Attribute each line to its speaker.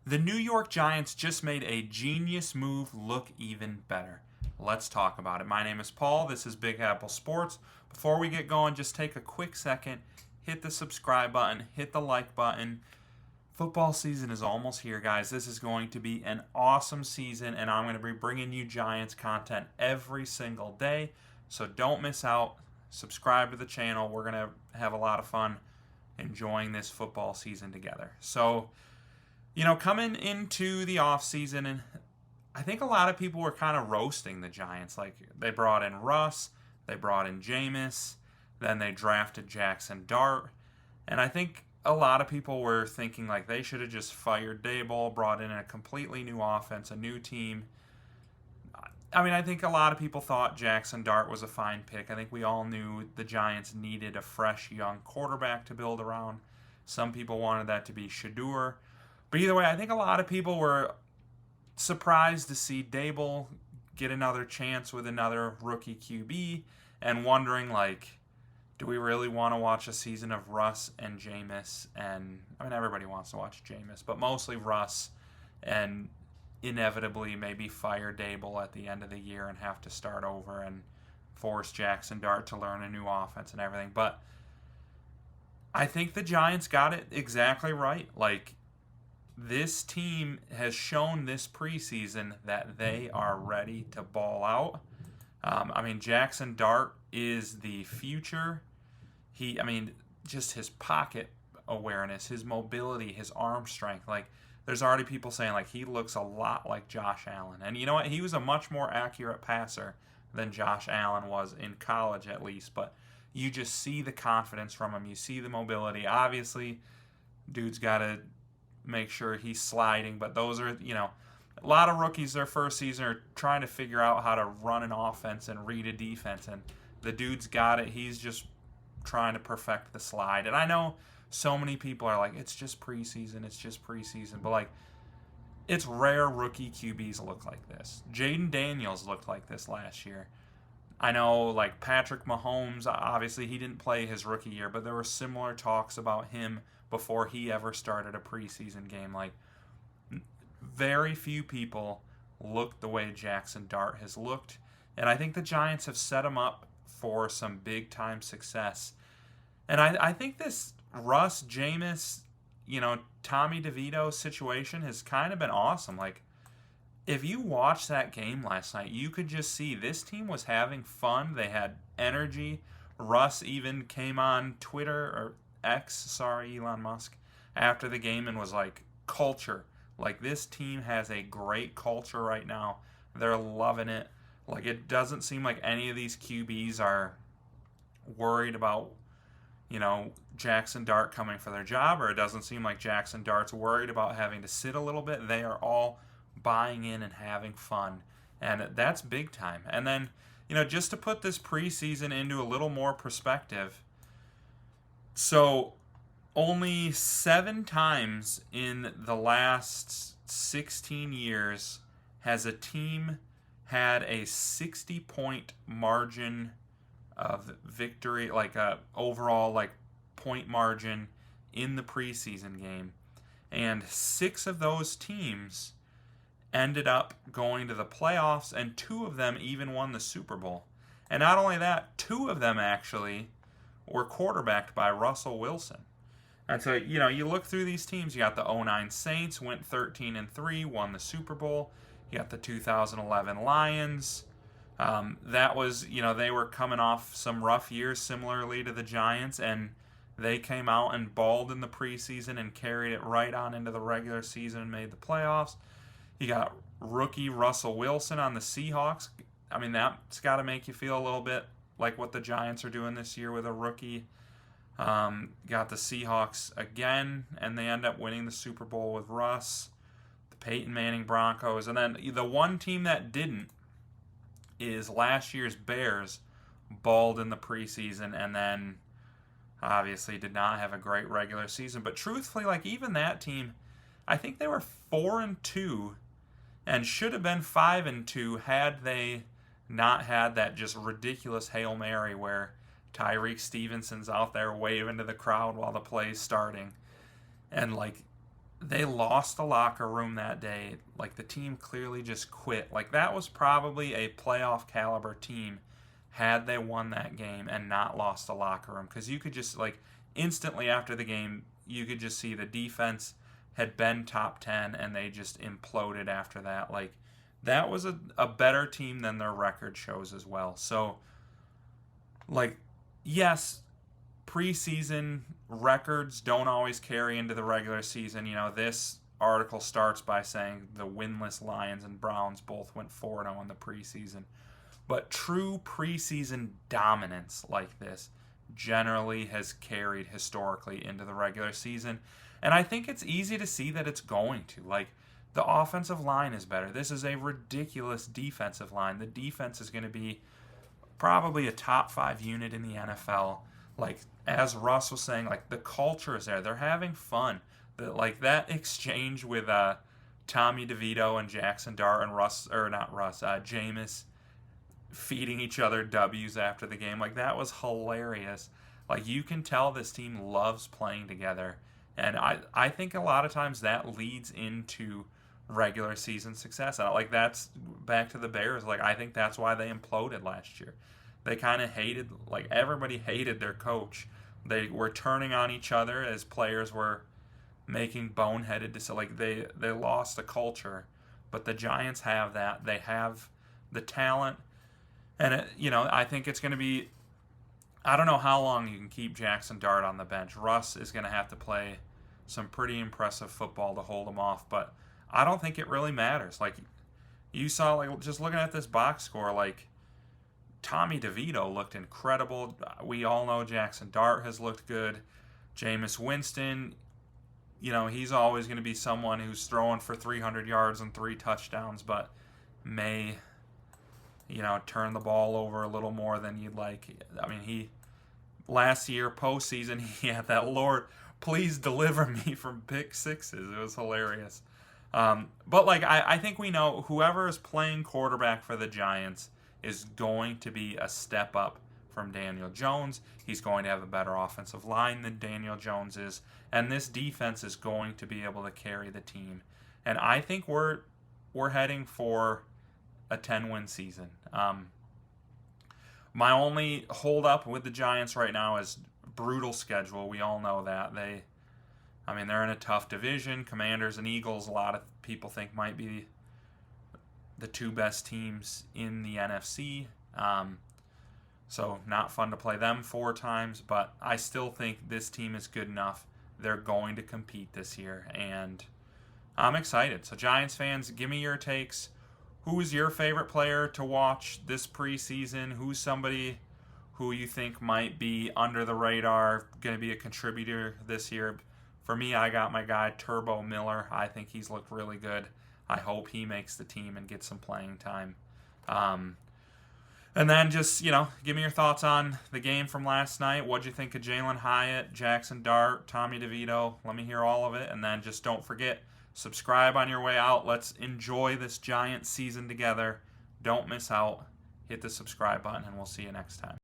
Speaker 1: The New York Giants just made a genius move look even better. Let's talk about it. My name is Paul. This is Big Apple Sports. Before we get going, just take a quick second, hit the subscribe button, hit the like button. Football season is almost here, guys. This is going to be an awesome season, and I'm going to be bringing you Giants content every single day. So don't miss out. Subscribe to the channel. We're going to have a lot of fun enjoying this football season together. So, coming into the offseason, and I think a lot of people were kind of roasting the Giants. Like, they brought in Russ, they brought in Jameis, then they drafted Jackson Dart. And I think a lot of people were thinking, like, they should have just fired Daboll, brought in a completely new offense, a new team. I think a lot of people thought Jackson Dart was a fine pick. I think we all knew the Giants needed a fresh, young quarterback to build around. Some people wanted that to be Shador. But either way, I think a lot of people were surprised to see Daboll get another chance with another rookie QB and wondering, like, do we really want to watch a season of Russ and Jameis? And, everybody wants to watch Jameis, but mostly Russ, and inevitably maybe fire Daboll at the end of the year and have to start over and force Jackson Dart to learn a new offense and everything. But I think the Giants got it exactly right. Like, this team has shown this preseason that they are ready to ball out. Jackson Dart is the future. Just his pocket awareness, his mobility, his arm strength. Like, there's already people saying, like, he looks a lot like Josh Allen. And you know what? He was a much more accurate passer than Josh Allen was in college, at least. But you just see the confidence from him. You see the mobility. Obviously, dude's got to make sure he's sliding. But those are, a lot of rookies their first season are trying to figure out how to run an offense and read a defense. And the dude's got it. He's just trying to perfect the slide. And I know so many people are like, it's just preseason. But, like, it's rare rookie QBs look like this. Jaden Daniels looked like this last year. I know, like, Patrick Mahomes, obviously he didn't play his rookie year, but there were similar talks about him before he ever started a preseason game. Like, very few people looked the way Jackson Dart has looked. And I think the Giants have set him up for some big-time success. And I think this Russ, Jameis, Tommy DeVito situation has kind of been awesome. Like, if you watched that game last night, you could just see this team was having fun. They had energy. Russ even came on Twitter, or X, sorry, Elon Musk, after the game and was like, culture. Like, this team has a great culture right now. They're loving it. Like, it doesn't seem like any of these QBs are worried about, Jackson Dart coming for their job, or it doesn't seem like Jackson Dart's worried about having to sit a little bit. They are all buying in and having fun, and that's big time. And then, just to put this preseason into a little more perspective, so only 7 times in the last 16 years has a team had a 60-point margin of victory, like a overall, like, point margin in the preseason game. And 6 of those teams ended up going to the playoffs, and 2 of them even won the Super Bowl. And not only that, 2 of them actually were quarterbacked by Russell Wilson. And so, you look through these teams. You got the 2009 Saints, went 13-3, won the Super Bowl. You got the 2011 Lions. That was, they were coming off some rough years similarly to the Giants, and they came out and balled in the preseason and carried it right on into the regular season and made the playoffs. You got rookie Russell Wilson on the Seahawks. That's got to make you feel a little bit like what the Giants are doing this year with a rookie. Got the Seahawks again, and they end up winning the Super Bowl with Russ. The Peyton Manning Broncos. And then the one team that didn't is last year's Bears, balled in the preseason, and then obviously did not have a great regular season. But truthfully, like, even that team, I think they were 4-2 and should have been 5-2 had they not had that just ridiculous Hail Mary where Tyreek Stevenson's out there waving to the crowd while the play's starting. And, like, they lost the locker room that day. Like, the team clearly just quit. Like, that was probably a playoff caliber team had they won that game and not lost the locker room. Because you could just, like, instantly after the game, you could just see the defense had been top 10 and they just imploded after that. Like, that was a better team than their record shows as well. So, like, yes, preseason records don't always carry into the regular season. You know, this article starts by saying the winless Lions and Browns both went 4-0 in the preseason. But true preseason dominance like this generally has carried historically into the regular season. And I think it's easy to see that it's going to. Like, the offensive line is better. This is a ridiculous defensive line. The defense is going to be probably a top 5 unit in the NFL. Like, as Russ was saying, like, the culture is there. They're having fun. That exchange with Tommy DeVito and Jackson Dart and Jameis feeding each other W's after the game. Like, that was hilarious. Like, you can tell this team loves playing together. And I think a lot of times that leads into regular season success. Like, that's back to the Bears. Like, I think that's why they imploded last year. They kind of hated, like, everybody hated their coach. They were turning on each other as players were making boneheaded decisions. Like, they lost the culture. But the Giants have that. They have the talent. And, I think it's going to be, I don't know how long you can keep Jackson Dart on the bench. Russ is going to have to play some pretty impressive football to hold him off. But I don't think it really matters. Like, you saw, like, just looking at this box score, like, Tommy DeVito looked incredible. We all know Jackson Dart has looked good. Jameis Winston, he's always going to be someone who's throwing for 300 yards and 3 touchdowns, but may, turn the ball over a little more than you'd like. I mean, last year, postseason, he had that Lord, please deliver me from pick sixes. It was hilarious. But, like, I think we know whoever is playing quarterback for the Giants is going to be a step up from Daniel Jones. He's going to have a better offensive line than Daniel Jones is. And this defense is going to be able to carry the team. And I think we're heading for a 10-win season. My only hold-up with the Giants right now is brutal schedule. We all know that. They're in a tough division. Commanders and Eagles, a lot of people think might be the 2 best teams in the NFC. So not fun to play them 4 times, but I still think this team is good enough. They're going to compete this year, and I'm excited. So Giants fans, give me your takes. Who's your favorite player to watch this preseason? Who's somebody who you think might be under the radar, going to be a contributor this year? For me, I got my guy Turbo Miller. I think he's looked really good. I hope he makes the team and gets some playing time. And then just, give me your thoughts on the game from last night. What'd you think of Jalen Hyatt, Jackson Dart, Tommy DeVito? Let me hear all of it. And then just don't forget, subscribe on your way out. Let's enjoy this Giants season together. Don't miss out. Hit the subscribe button, and we'll see you next time.